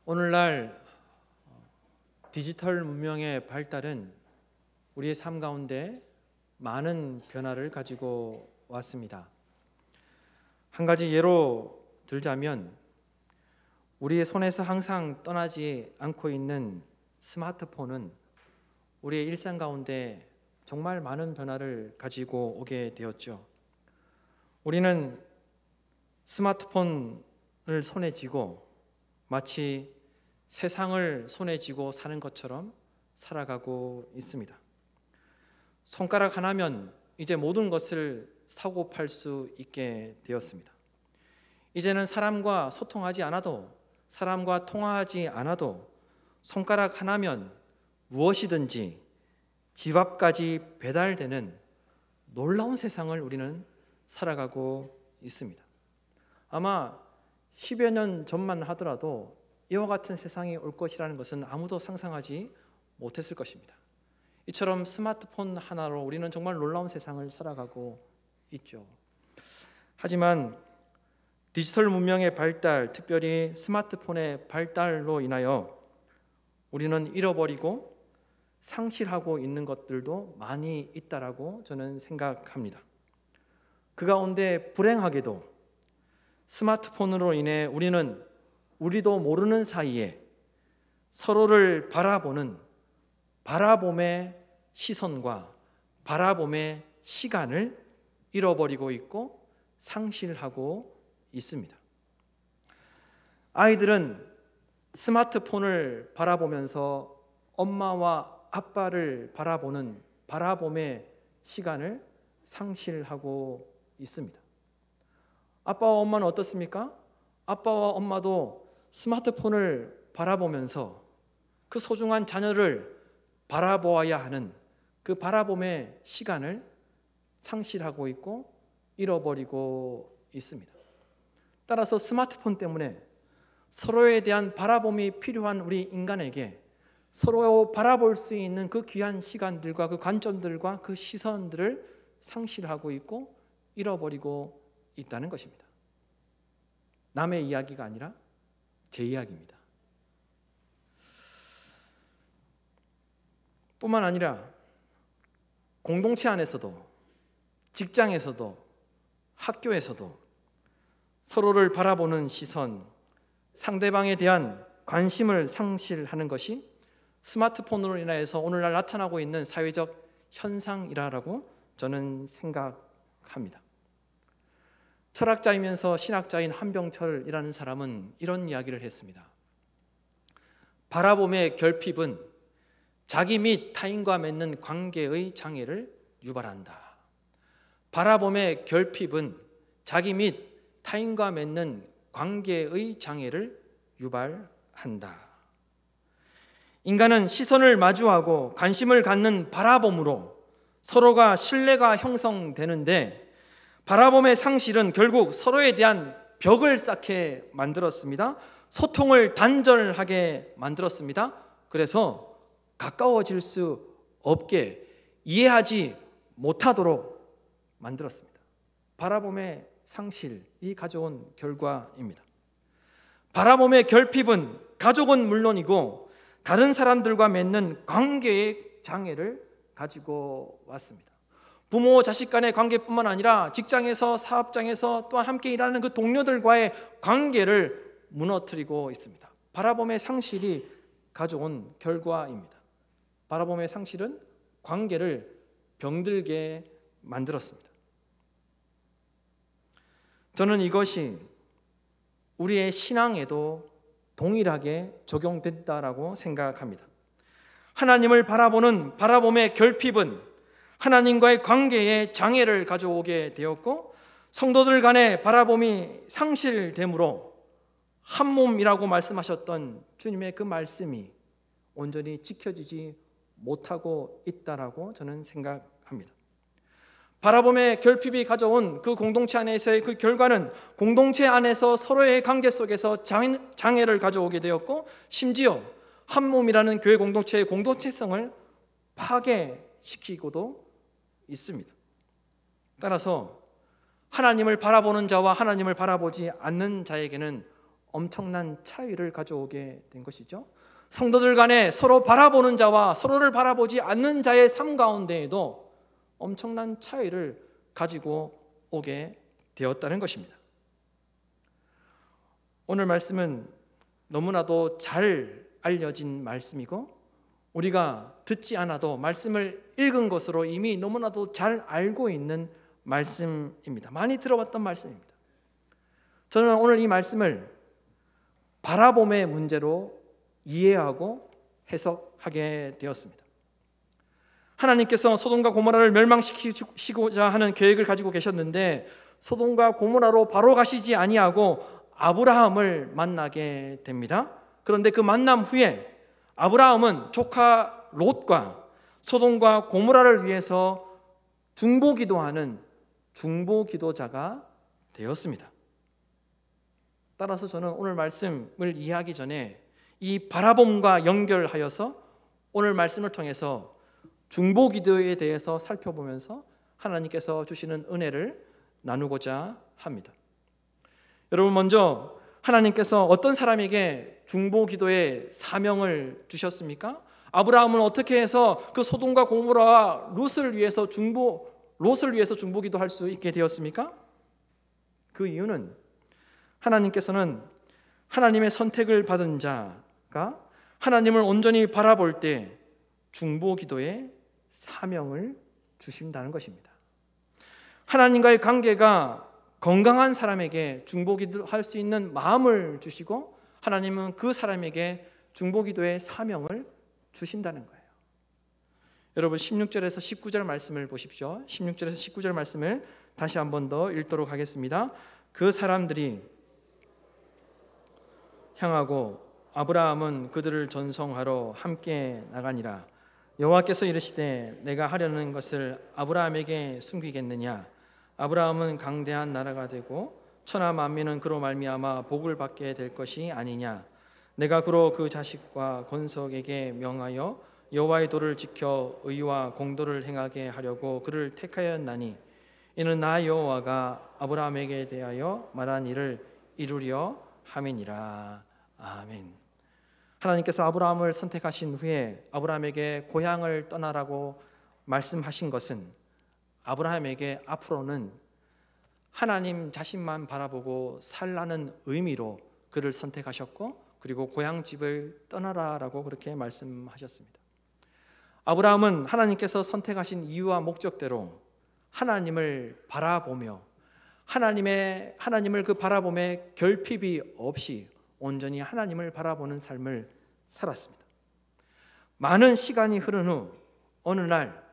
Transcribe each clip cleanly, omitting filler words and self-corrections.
오늘날 디지털 문명의 발달은 우리의 삶 가운데 많은 변화를 가지고 왔습니다. 한 가지 예로 들자면 우리의 손에서 항상 떠나지 않고 있는 스마트폰은 우리의 일상 가운데 정말 많은 변화를 가지고 오게 되었죠. 우리는 스마트폰을 손에 쥐고 마치 세상을 손에 쥐고 사는 것처럼 살아가고 있습니다. 손가락 하나면 이제 모든 것을 사고 팔 수 있게 되었습니다. 이제는 사람과 소통하지 않아도, 사람과 통화하지 않아도 손가락 하나면 무엇이든지 집 앞까지 배달되는 놀라운 세상을 우리는 살아가고 있습니다. 아마 10여 년 전만 하더라도 이와 같은 세상이 올 것이라는 것은 아무도 상상하지 못했을 것입니다. 이처럼 스마트폰 하나로 우리는 정말 놀라운 세상을 살아가고 있죠. 하지만 디지털 문명의 발달, 특별히 스마트폰의 발달로 인하여 우리는 잃어버리고 상실하고 있는 것들도 많이 있다라고 저는 생각합니다. 그 가운데 불행하게도 스마트폰으로 인해 우리는 우리도 모르는 사이에 서로를 바라보는 바라봄의 시선과 바라봄의 시간을 잃어버리고 있고 상실하고 있습니다. 아이들은 스마트폰을 바라보면서 엄마와 아빠를 바라보는 바라봄의 시간을 상실하고 있습니다. 아빠와 엄마는 어떻습니까? 아빠와 엄마도 스마트폰을 바라보면서 그 소중한 자녀를 바라보아야 하는 그 바라봄의 시간을 상실하고 있고 잃어버리고 있습니다. 따라서 스마트폰 때문에 서로에 대한 바라봄이 필요한 우리 인간에게 서로 바라볼 수 있는 그 귀한 시간들과 그 관점들과 그 시선들을 상실하고 있고 잃어버리고 있다는 것입니다. 남의 이야기가 아니라 제 이야기입니다. 뿐만 아니라 공동체 안에서도, 직장에서도, 학교에서도 서로를 바라보는 시선, 상대방에 대한 관심을 상실하는 것이 스마트폰으로 인해서 오늘날 나타나고 있는 사회적 현상이라고 저는 생각합니다. 철학자이면서 신학자인 한병철이라는 사람은 이런 이야기를 했습니다. 바라봄의 결핍은 자기 및 타인과 맺는 관계의 장애를 유발한다. 바라봄의 결핍은 자기 및 타인과 맺는 관계의 장애를 유발한다. 인간은 시선을 마주하고 관심을 갖는 바라봄으로 서로가 신뢰가 형성되는데 바라봄의 상실은 결국 서로에 대한 벽을 쌓게 만들었습니다. 소통을 단절하게 만들었습니다. 그래서 가까워질 수 없게, 이해하지 못하도록 만들었습니다. 바라봄의 상실이 가져온 결과입니다. 바라봄의 결핍은 가족은 물론이고 다른 사람들과 맺는 관계의 장애를 가지고 왔습니다. 부모 자식 간의 관계뿐만 아니라 직장에서, 사업장에서, 또한 함께 일하는 그 동료들과의 관계를 무너뜨리고 있습니다. 바라봄의 상실이 가져온 결과입니다. 바라봄의 상실은 관계를 병들게 만들었습니다. 저는 이것이 우리의 신앙에도 동일하게 적용된다라고 생각합니다. 하나님을 바라보는 바라봄의 결핍은 하나님과의 관계에 장애를 가져오게 되었고 성도들 간의 바라봄이 상실됨으로 한 몸이라고 말씀하셨던 주님의 그 말씀이 온전히 지켜지지 못하고 있다라고 저는 생각합니다. 바라봄의 결핍이 가져온 그 공동체 안에서의 그 결과는 공동체 안에서 서로의 관계 속에서 장애를 가져오게 되었고 심지어 한 몸이라는 교회 공동체의 공동체성을 파괴시키고도 있습니다. 따라서 하나님을 바라보는 자와 하나님을 바라보지 않는 자에게는 엄청난 차이를 가져오게 된 것이죠. 성도들 간에 서로 바라보는 자와 서로를 바라보지 않는 자의 삶 가운데에도 엄청난 차이를 가지고 오게 되었다는 것입니다. 오늘 말씀은 너무나도 잘 알려진 말씀이고 우리가 듣지 않아도 말씀을 읽은 것으로 이미 너무나도 잘 알고 있는 말씀입니다. 많이 들어봤던 말씀입니다. 저는 오늘 이 말씀을 바라봄의 문제로 이해하고 해석하게 되었습니다. 하나님께서 소돔과 고모라를 멸망시키고자 하는 계획을 가지고 계셨는데 소돔과 고모라로 바로 가시지 아니하고 아브라함을 만나게 됩니다. 그런데 그 만남 후에 아브라함은 조카 롯과 소돔과 고모라를 위해서 중보기도하는 중보기도자가 되었습니다. 따라서 저는 오늘 말씀을 이해하기 전에 이 바라봄과 연결하여서 오늘 말씀을 통해서 중보기도에 대해서 살펴보면서 하나님께서 주시는 은혜를 나누고자 합니다. 여러분, 먼저 하나님께서 어떤 사람에게 중보기도의 사명을 주셨습니까? 아브라함은 어떻게 해서 그 소돔과 고모라와 롯을 위해서 중보기도할 수 있게 되었습니까? 그 이유는 하나님께서는 하나님의 선택을 받은 자가 하나님을 온전히 바라볼 때 중보기도의 사명을 주신다는 것입니다. 하나님과의 관계가 건강한 사람에게 중보기도할 수 있는 마음을 주시고 하나님은 그 사람에게 중보기도의 사명을 주신다는 거예요. 여러분, 16절에서 19절 말씀을 보십시오. 16절에서 19절 말씀을 다시 한 번 더 읽도록 하겠습니다. 그 사람들이 향하고 아브라함은 그들을 전송하러 함께 나가니라. 여호와께서 이르시되 내가 하려는 것을 아브라함에게 숨기겠느냐? 아브라함은 강대한 나라가 되고 천하 만민은 그로 말미암아 복을 받게 될 것이 아니냐? 내가 그로 그 자식과 건석에게 명하여 여호와의 도를 지켜 의와 공도를 행하게 하려고 그를 택하였나니 이는 나 여호와가 아브라함에게 대하여 말한 일을 이루려 함이니라. 아멘. 하나님께서 아브라함을 선택하신 후에 아브라함에게 고향을 떠나라고 말씀하신 것은 아브라함에게 앞으로는 하나님 자신만 바라보고 살라는 의미로 그를 선택하셨고 그리고 고향집을 떠나라라고 그렇게 말씀하셨습니다. 아브라함은 하나님께서 선택하신 이유와 목적대로 하나님을 바라보며 하나님을 그 바라봄에 결핍이 없이 온전히 하나님을 바라보는 삶을 살았습니다. 많은 시간이 흐른 후 어느 날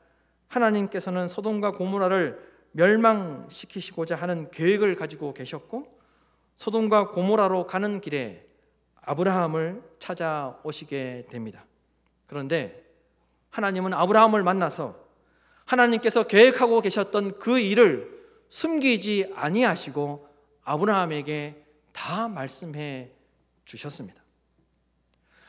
하나님께서는 소돔과 고모라를 멸망시키시고자 하는 계획을 가지고 계셨고 소돔과 고모라로 가는 길에 아브라함을 찾아오시게 됩니다. 그런데 하나님은 아브라함을 만나서 하나님께서 계획하고 계셨던 그 일을 숨기지 아니하시고 아브라함에게 다 말씀해 주셨습니다.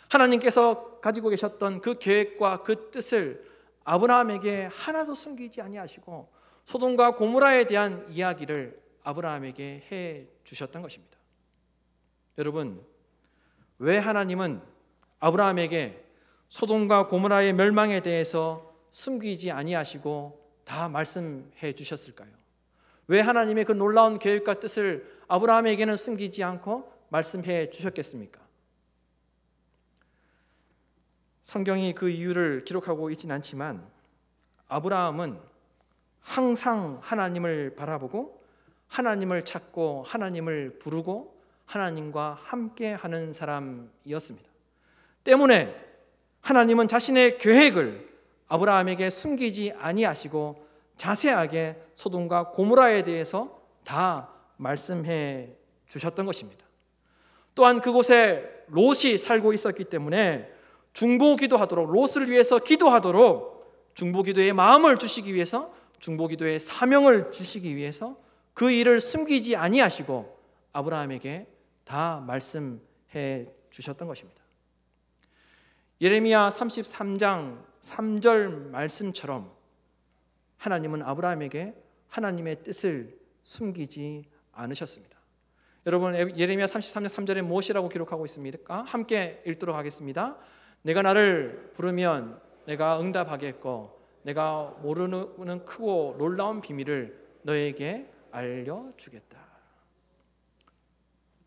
하나님께서 가지고 계셨던 그 계획과 그 뜻을 아브라함에게 하나도 숨기지 아니하시고 소돔과 고모라에 대한 이야기를 아브라함에게 해 주셨던 것입니다. 여러분, 왜 하나님은 아브라함에게 소돔과 고모라의 멸망에 대해서 숨기지 아니하시고 다 말씀해 주셨을까요? 왜 하나님의 그 놀라운 계획과 뜻을 아브라함에게는 숨기지 않고 말씀해 주셨겠습니까? 성경이 그 이유를 기록하고 있지는 않지만 아브라함은 항상 하나님을 바라보고 하나님을 찾고 하나님을 부르고 하나님과 함께하는 사람이었습니다. 때문에 하나님은 자신의 계획을 아브라함에게 숨기지 아니하시고 자세하게 소돔과 고모라에 대해서 다 말씀해 주셨던 것입니다. 또한 그곳에 롯이 살고 있었기 때문에 중보기도하도록, 롯을 위해서 기도하도록 중보기도의 마음을 주시기 위해서, 중보기도의 사명을 주시기 위해서 그 일을 숨기지 아니하시고 아브라함에게 다 말씀해 주셨던 것입니다. 예레미야 33장 3절 말씀처럼 하나님은 아브라함에게 하나님의 뜻을 숨기지 않으셨습니다. 여러분, 예레미야 33장 3절에 무엇이라고 기록하고 있습니까? 함께 읽도록 하겠습니다. 내가 나를 부르면 내가 응답하겠고 내가 모르는 크고 놀라운 비밀을 너에게 알려주겠다.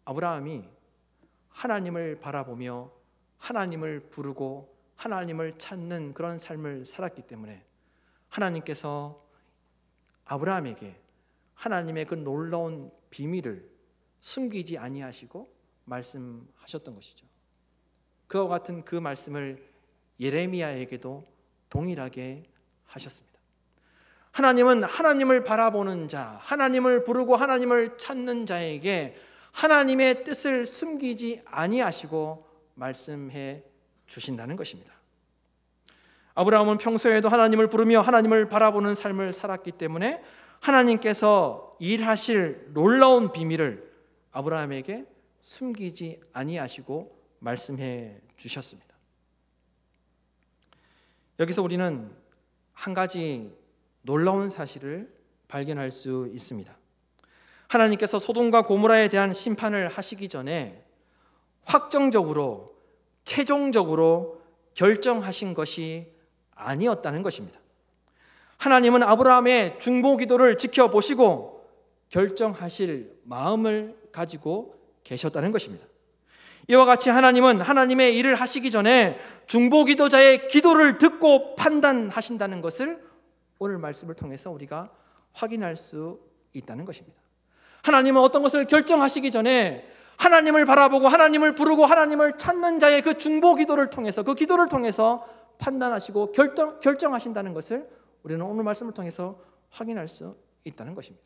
아브라함이 하나님을 바라보며 하나님을 부르고 하나님을 찾는 그런 삶을 살았기 때문에 하나님께서 아브라함에게 하나님의 그 놀라운 비밀을 숨기지 아니하시고 말씀하셨던 것이죠. 그와 같은 그 말씀을 예레미야에게도 동일하게 하셨습니다. 하나님은 하나님을 바라보는 자, 하나님을 부르고 하나님을 찾는 자에게 하나님의 뜻을 숨기지 아니하시고 말씀해 주신다는 것입니다. 아브라함은 평소에도 하나님을 부르며 하나님을 바라보는 삶을 살았기 때문에 하나님께서 일하실 놀라운 비밀을 아브라함에게 숨기지 아니하시고 말씀해 주셨습니다. 여기서 우리는 한 가지 놀라운 사실을 발견할 수 있습니다. 하나님께서 소돔과 고모라에 대한 심판을 하시기 전에 확정적으로 최종적으로 결정하신 것이 아니었다는 것입니다. 하나님은 아브라함의 중보기도를 지켜보시고 결정하실 마음을 가지고 계셨다는 것입니다. 이와 같이 하나님은 하나님의 일을 하시기 전에 중보기도자의 기도를 듣고 판단하신다는 것을 오늘 말씀을 통해서 우리가 확인할 수 있다는 것입니다. 하나님은 어떤 것을 결정하시기 전에 하나님을 바라보고 하나님을 부르고 하나님을 찾는 자의 그 중보기도를 통해서 그 기도를 통해서 판단하시고 결정하신다는 것을 우리는 오늘 말씀을 통해서 확인할 수 있다는 것입니다.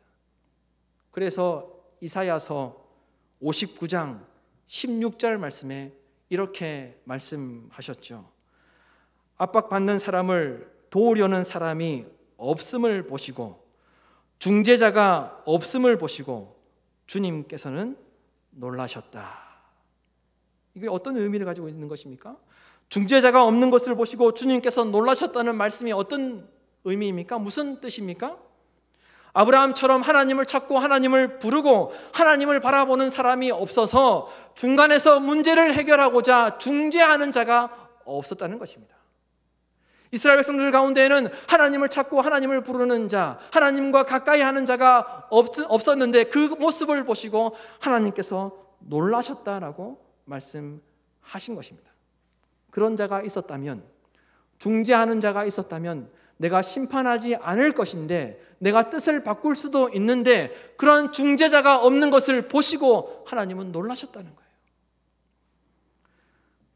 그래서 이사야서 59장 16절 말씀에 이렇게 말씀하셨죠. 압박받는 사람을 도우려는 사람이 없음을 보시고 중재자가 없음을 보시고 주님께서는 놀라셨다. 이게 어떤 의미를 가지고 있는 것입니까? 중재자가 없는 것을 보시고 주님께서 놀라셨다는 말씀이 어떤 의미입니까? 무슨 뜻입니까? 아브라함처럼 하나님을 찾고 하나님을 부르고 하나님을 바라보는 사람이 없어서 중간에서 문제를 해결하고자 중재하는 자가 없었다는 것입니다. 이스라엘 백성들 가운데에는 하나님을 찾고 하나님을 부르는 자, 하나님과 가까이 하는 자가 없었는데 그 모습을 보시고 하나님께서 놀라셨다라고 말씀하신 것입니다. 그런 자가 있었다면, 중재하는 자가 있었다면 내가 심판하지 않을 것인데 내가 뜻을 바꿀 수도 있는데 그런 중재자가 없는 것을 보시고 하나님은 놀라셨다는 거예요.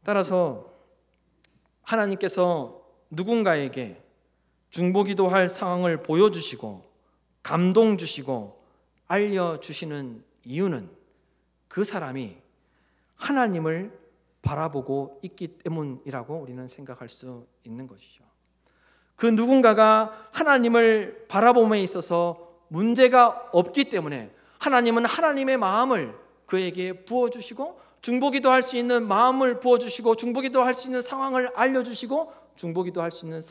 따라서 하나님께서 누군가에게 중보기도할 상황을 보여주시고 감동 주시고 알려주시는 이유는 그 사람이 하나님을 바라보고 있기 때문이라고 우리는 생각할 수 있는 것이죠. 그 누군가가 하나님을 바라봄에 있어서 문제가 없기 때문에 하나님은 하나님의 마음을 그에게 부어주시고 중보기도할 수 있는 마음을 부어주시고 중보기도할 수 있는 상황을 알려주시고 중보기도할 수 있는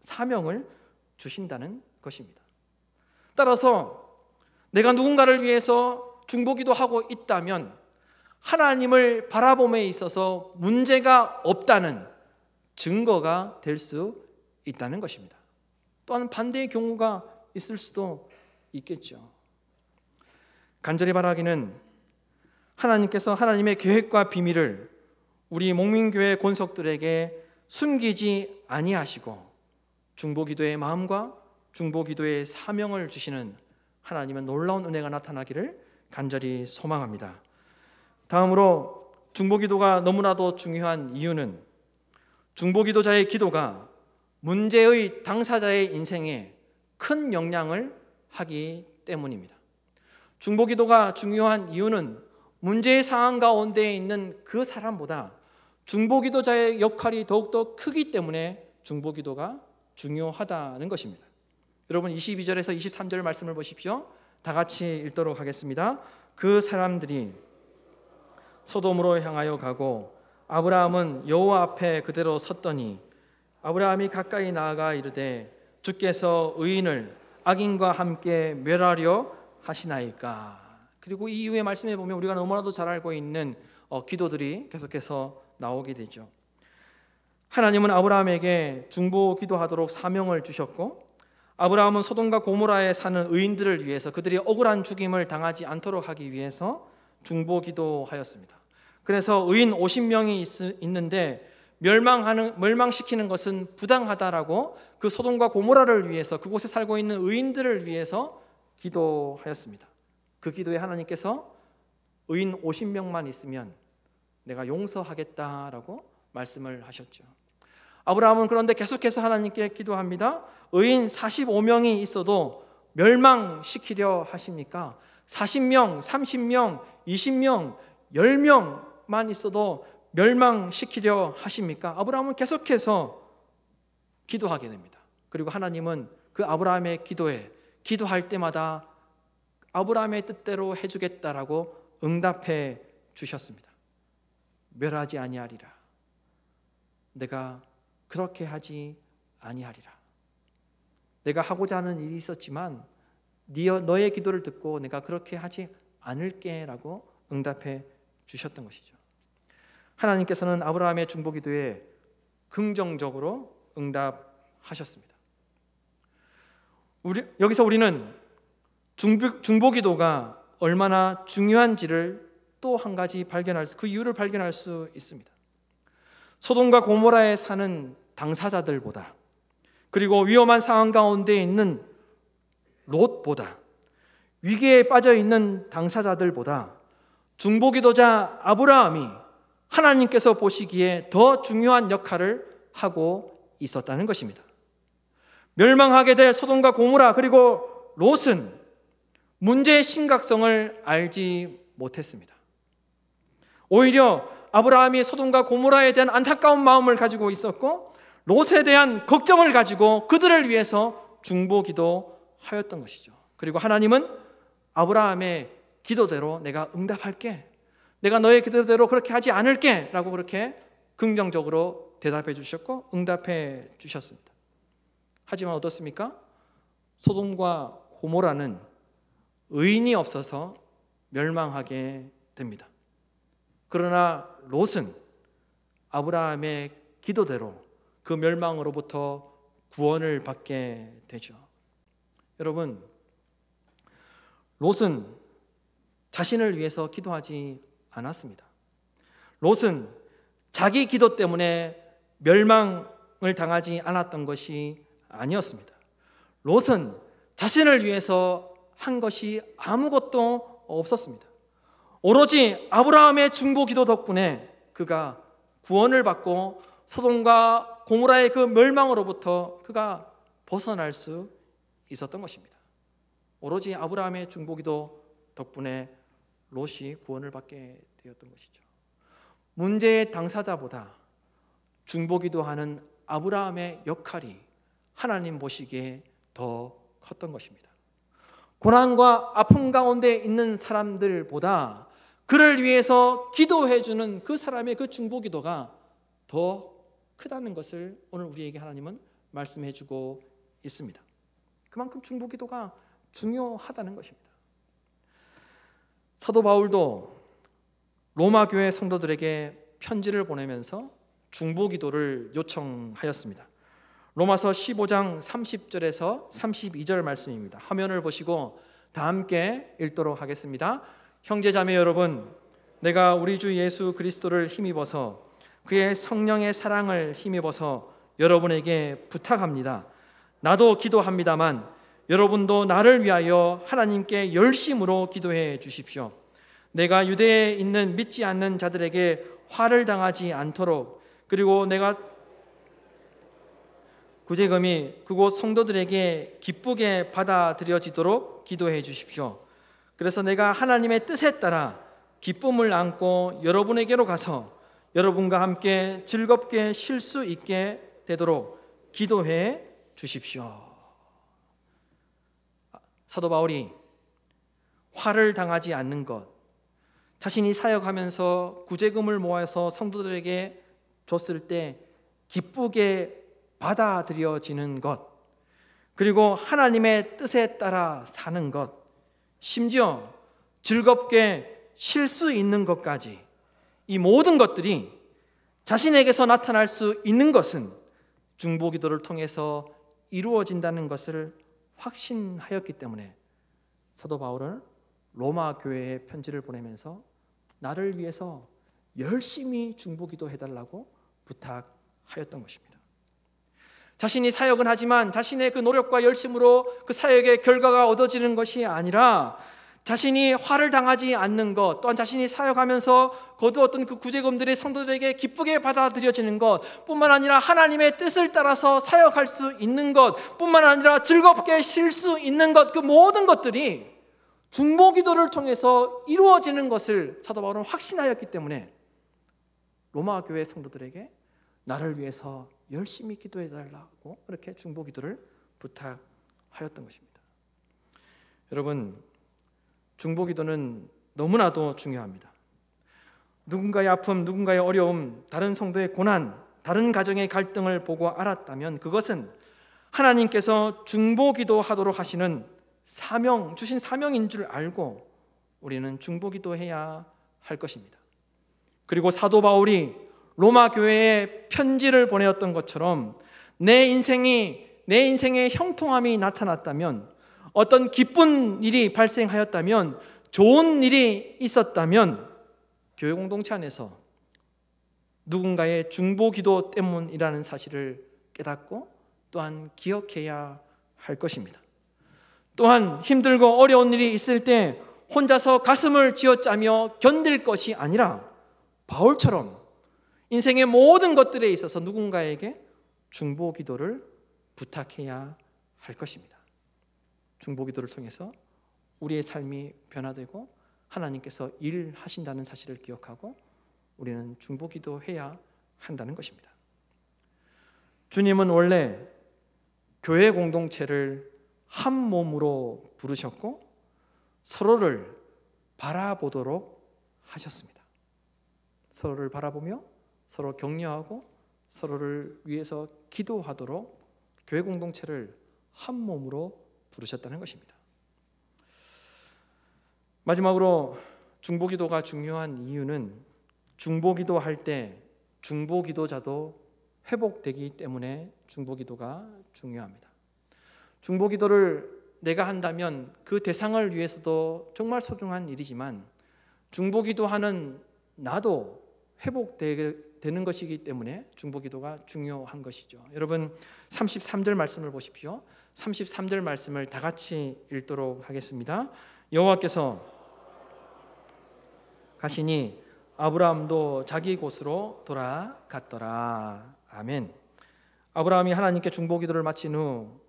사명을 주신다는 것입니다. 따라서 내가 누군가를 위해서 중보기도하고 있다면 하나님을 바라봄에 있어서 문제가 없다는 증거가 될 수 있다는 것입니다. 또한 반대의 경우가 있을 수도 있겠죠. 간절히 바라기는 하나님께서 하나님의 계획과 비밀을 우리 목민교회 권속들에게 숨기지 아니하시고 중보기도의 마음과 중보기도의 사명을 주시는 하나님의 놀라운 은혜가 나타나기를 간절히 소망합니다. 다음으로 중보기도가 너무나도 중요한 이유는 중보기도자의 기도가 문제의 당사자의 인생에 큰 영향을 하기 때문입니다. 중보기도가 중요한 이유는 문제의 상황 가운데 있는 그 사람보다 중보기도자의 역할이 더욱더 크기 때문에 중보기도가 중요하다는 것입니다. 여러분 22절에서 23절 말씀을 보십시오. 다 같이 읽도록 하겠습니다. 그 사람들이 소돔으로 향하여 가고 아브라함은 여호와 앞에 그대로 섰더니 아브라함이 가까이 나아가 이르되 주께서 의인을 악인과 함께 멸하려 하시나이까. 그리고 이 이후의 말씀에 보면 우리가 너무나도 잘 알고 있는 기도들이 계속해서 나오게 되죠. 하나님은 아브라함에게 중보 기도하도록 사명을 주셨고, 아브라함은 소돔과 고모라에 사는 의인들을 위해서 그들이 억울한 죽임을 당하지 않도록 하기 위해서 중보 기도하였습니다. 그래서 의인 50명이 있는데 멸망시키는 것은 부당하다라고 그 소돔과 고모라를 위해서, 그곳에 살고 있는 의인들을 위해서 기도하였습니다. 그 기도에 하나님께서 의인 50명만 있으면 내가 용서하겠다라고 말씀을 하셨죠. 아브라함은 그런데 계속해서 하나님께 기도합니다. 의인 45명이 있어도 멸망시키려 하십니까? 40명, 30명, 20명, 10명만 있어도 멸망시키려 하십니까? 아브라함은 계속해서 기도하게 됩니다. 그리고 하나님은 그 아브라함의 기도에, 기도할 때마다 아브라함의 뜻대로 해주겠다라고 응답해 주셨습니다. 멸하지 아니하리라. 내가 그렇게 하지 아니하리라. 내가 하고자 하는 일이 있었지만 너의 기도를 듣고 내가 그렇게 하지 않을게 라고 응답해 주셨던 것이죠. 하나님께서는 아브라함의 중보 기도에 긍정적으로 응답하셨습니다. 여기서 우리는 중보 기도가 얼마나 중요한지를 또 한 가지 그 이유를 발견할 수 있습니다. 소돔과 고모라에 사는 당사자들보다, 그리고 위험한 상황 가운데 있는 롯보다, 위기에 빠져 있는 당사자들보다 중보기도자 아브라함이 하나님께서 보시기에 더 중요한 역할을 하고 있었다는 것입니다. 멸망하게 될 소돔과 고모라 그리고 롯은 문제의 심각성을 알지 못했습니다. 오히려 아브라함이 소돔과 고모라에 대한 안타까운 마음을 가지고 있었고, 롯에 대한 걱정을 가지고 그들을 위해서 중보기도하였던 것이죠. 그리고 하나님은 아브라함의 기도대로 내가 응답할게, 내가 너의 기도대로 그렇게 하지 않을게 라고 그렇게 긍정적으로 대답해 주셨고 응답해 주셨습니다. 하지만 어떻습니까? 소돔과 고모라는 의인이 없어서 멸망하게 됩니다. 그러나 롯은 아브라함의 기도대로 그 멸망으로부터 구원을 받게 되죠. 여러분, 롯은 자신을 위해서 기도하지 않았습니다. 롯은 자기 기도 때문에 멸망을 당하지 않았던 것이 아니었습니다. 롯은 자신을 위해서 한 것이 아무것도 없었습니다. 오로지 아브라함의 중보 기도 덕분에 그가 구원을 받고 소돔과 고모라의 그 멸망으로부터 그가 벗어날 수 있었던 것입니다. 오로지 아브라함의 중보 기도 덕분에 롯이 구원을 받게 되었던 것이죠. 문제의 당사자보다 중보 기도하는 아브라함의 역할이 하나님 보시기에 더 컸던 것입니다. 고난과 아픔 가운데 있는 사람들보다 그를 위해서 기도해주는 그 사람의 그 중보 기도가 더 크다는 것을 오늘 우리에게 하나님은 말씀해주고 있습니다. 그만큼 중보 기도가 중요하다는 것입니다. 사도 바울도 로마 교회 성도들에게 편지를 보내면서 중보 기도를 요청하였습니다. 로마서 15장 30절에서 32절 말씀입니다. 화면을 보시고 다 함께 읽도록 하겠습니다. 형제자매 여러분, 내가 우리 주 예수 그리스도를 힘입어서 그의 성령의 사랑을 힘입어서 여러분에게 부탁합니다. 나도 기도합니다만 여러분도 나를 위하여 하나님께 열심으로 기도해 주십시오. 내가 유대에 있는 믿지 않는 자들에게 화를 당하지 않도록, 그리고 내가 구제금이 그곳 성도들에게 기쁘게 받아들여지도록 기도해 주십시오. 그래서 내가 하나님의 뜻에 따라 기쁨을 안고 여러분에게로 가서 여러분과 함께 즐겁게 쉴 수 있게 되도록 기도해 주십시오. 사도 바울이 화를 당하지 않는 것, 자신이 사역하면서 구제금을 모아서 성도들에게 줬을 때 기쁘게 받아들여지는 것, 그리고 하나님의 뜻에 따라 사는 것, 심지어 즐겁게 쉴 수 있는 것까지, 이 모든 것들이 자신에게서 나타날 수 있는 것은 중보기도를 통해서 이루어진다는 것을 확신하였기 때문에 사도 바울은 로마 교회에 편지를 보내면서 나를 위해서 열심히 중보기도 해달라고 부탁하였던 것입니다. 자신이 사역은 하지만 자신의 그 노력과 열심으로 그 사역의 결과가 얻어지는 것이 아니라 자신이 화를 당하지 않는 것, 또한 자신이 사역하면서 거두었던 그 구제금들이 성도들에게 기쁘게 받아들여지는 것 뿐만 아니라 하나님의 뜻을 따라서 사역할 수 있는 것 뿐만 아니라 즐겁게 쉴 수 있는 것, 그 모든 것들이 중보기도를 통해서 이루어지는 것을 사도 바울은 확신하였기 때문에 로마 교회 성도들에게 나를 위해서 열심히 기도해 달라고 그렇게 중보기도를 부탁하였던 것입니다. 여러분, 중보기도는 너무나도 중요합니다. 누군가의 아픔, 누군가의 어려움, 다른 성도의 고난, 다른 가정의 갈등을 보고 알았다면 그것은 하나님께서 중보기도하도록 하시는 주신 사명인 줄 알고 우리는 중보기도해야 할 것입니다. 그리고 사도 바울이 로마 교회에 편지를 보내었던 것처럼 내 인생의 형통함이 나타났다면, 어떤 기쁜 일이 발생하였다면, 좋은 일이 있었다면 교회 공동체 안에서 누군가의 중보기도 때문이라는 사실을 깨닫고 또한 기억해야 할 것입니다. 또한 힘들고 어려운 일이 있을 때 혼자서 가슴을 쥐어짜며 견딜 것이 아니라 바울처럼 인생의 모든 것들에 있어서 누군가에게 중보기도를 부탁해야 할 것입니다. 중보기도를 통해서 우리의 삶이 변화되고 하나님께서 일하신다는 사실을 기억하고 우리는 중보기도해야 한다는 것입니다. 주님은 원래 교회 공동체를 한 몸으로 부르셨고 서로를 바라보도록 하셨습니다. 서로를 바라보며 서로 격려하고 서로를 위해서 기도하도록 교회 공동체를 한 몸으로 부르셨다는 것입니다. 마지막으로 중보기도가 중요한 이유는 중보기도할 때 중보기도자도 회복되기 때문에 중보기도가 중요합니다. 중보기도를 내가 한다면 그 대상을 위해서도 정말 소중한 일이지만 중보기도하는 나도 회복되는 것이기 때문에 중보기도가 중요한 것이죠. 여러분 33절 말씀을 보십시오. 33절 말씀을 다 같이 읽도록 하겠습니다. 여호와께서 가시니 아브라함도 자기 곳으로 돌아갔더라. 아멘. 아브라함이 하나님께 중보기도를 마친 후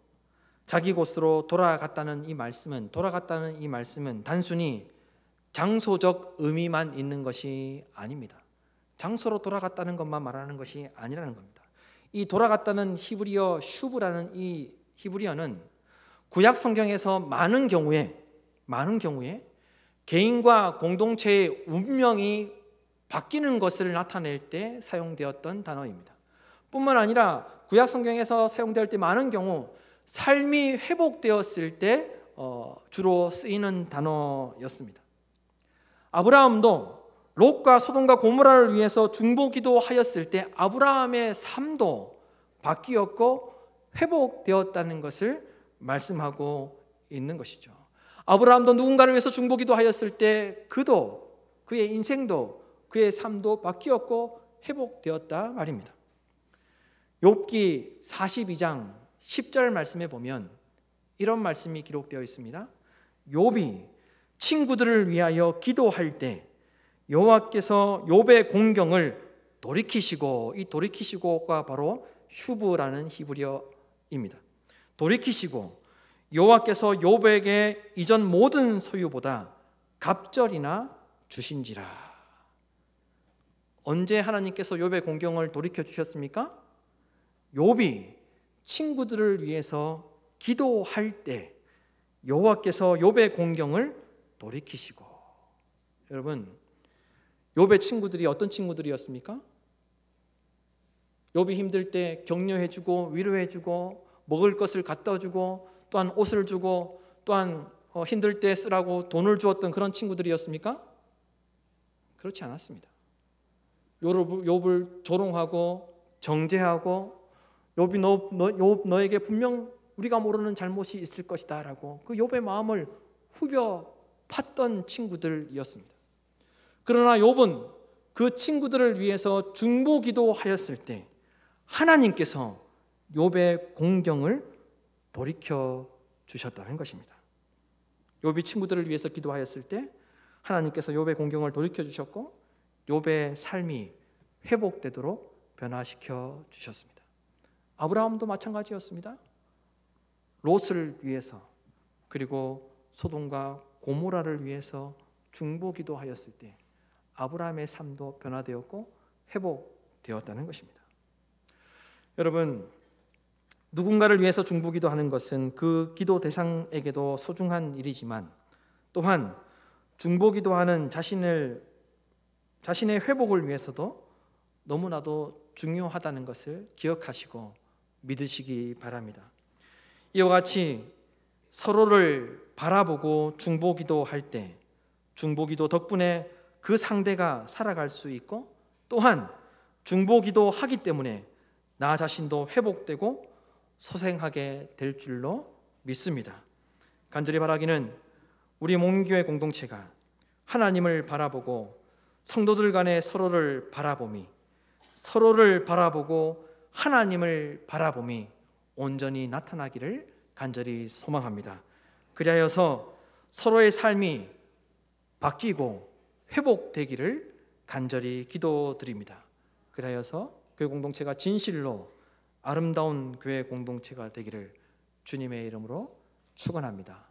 자기 곳으로 돌아갔다는 이 말씀은 단순히 장소적 의미만 있는 것이 아닙니다. 장소로 돌아갔다는 것만 말하는 것이 아니라는 겁니다. 이 돌아갔다는 히브리어 슈브라는 이 히브리어는 구약 성경에서 많은 경우에 개인과 공동체의 운명이 바뀌는 것을 나타낼 때 사용되었던 단어입니다. 뿐만 아니라 구약 성경에서 사용될 때 많은 경우 삶이 회복되었을 때 주로 쓰이는 단어였습니다. 아브라함도 롯과 소돔과 고모라를 위해서 중보기도하였을 때 아브라함의 삶도 바뀌었고 회복되었다는 것을 말씀하고 있는 것이죠. 아브라함도 누군가를 위해서 중보기도하였을 때 그의 인생도 그의 삶도 바뀌었고 회복되었다 말입니다. 욥기 42장 10절 말씀에 보면 이런 말씀이 기록되어 있습니다. 욥이 친구들을 위하여 기도할 때 여호와께서 욥의 공경을 돌이키시고, 이 돌이키시고가 바로 슈브라는 히브리어입니다. 돌이키시고 여호와께서 욥에게 이전 모든 소유보다 갑절이나 주신지라. 언제 하나님께서 욥의 공경을 돌이켜 주셨습니까? 욥이 친구들을 위해서 기도할 때 여호와께서 욥의 공경을 돌이키시고. 여러분, 욥의 친구들이 어떤 친구들이었습니까? 욥이 힘들 때 격려해주고 위로해주고 먹을 것을 갖다 주고 또한 옷을 주고 또한 힘들 때 쓰라고 돈을 주었던 그런 친구들이었습니까? 그렇지 않았습니다. 욥을 조롱하고 정죄하고 욥이 너에게 분명 우리가 모르는 잘못이 있을 것이다 라고 그 욥의 마음을 후벼 팠던 친구들이었습니다. 그러나 욥은 그 친구들을 위해서 중보기도하였을 때 하나님께서 욥의 공경을 돌이켜 주셨다는 것입니다. 욥이 친구들을 위해서 기도하였을 때 하나님께서 욥의 공경을 돌이켜 주셨고 욥의 삶이 회복되도록 변화시켜 주셨습니다. 아브라함도 마찬가지였습니다. 롯을 위해서 그리고 소돔과 고모라를 위해서 중보기도하였을 때 아브라함의 삶도 변화되었고 회복되었다는 것입니다. 여러분, 누군가를 위해서 중보기도하는 것은 그 기도 대상에게도 소중한 일이지만 또한 중보기도하는 자신의 회복을 위해서도 너무나도 중요하다는 것을 기억하시고 믿으시기 바랍니다. 이와 같이 서로를 바라보고 중보기도할 때 중보기도 덕분에 그 상대가 살아갈 수 있고 또한 중보기도하기 때문에 나 자신도 회복되고 소생하게 될 줄로 믿습니다. 간절히 바라기는 우리 목련교회 공동체가 하나님을 바라보고 성도들 간에 서로를 바라보고 하나님을 바라봄이 온전히 나타나기를 간절히 소망합니다. 그리하여서 서로의 삶이 바뀌고 회복되기를 간절히 기도드립니다. 그리하여서 교회 공동체가 진실로 아름다운 교회 공동체가 되기를 주님의 이름으로 축원합니다.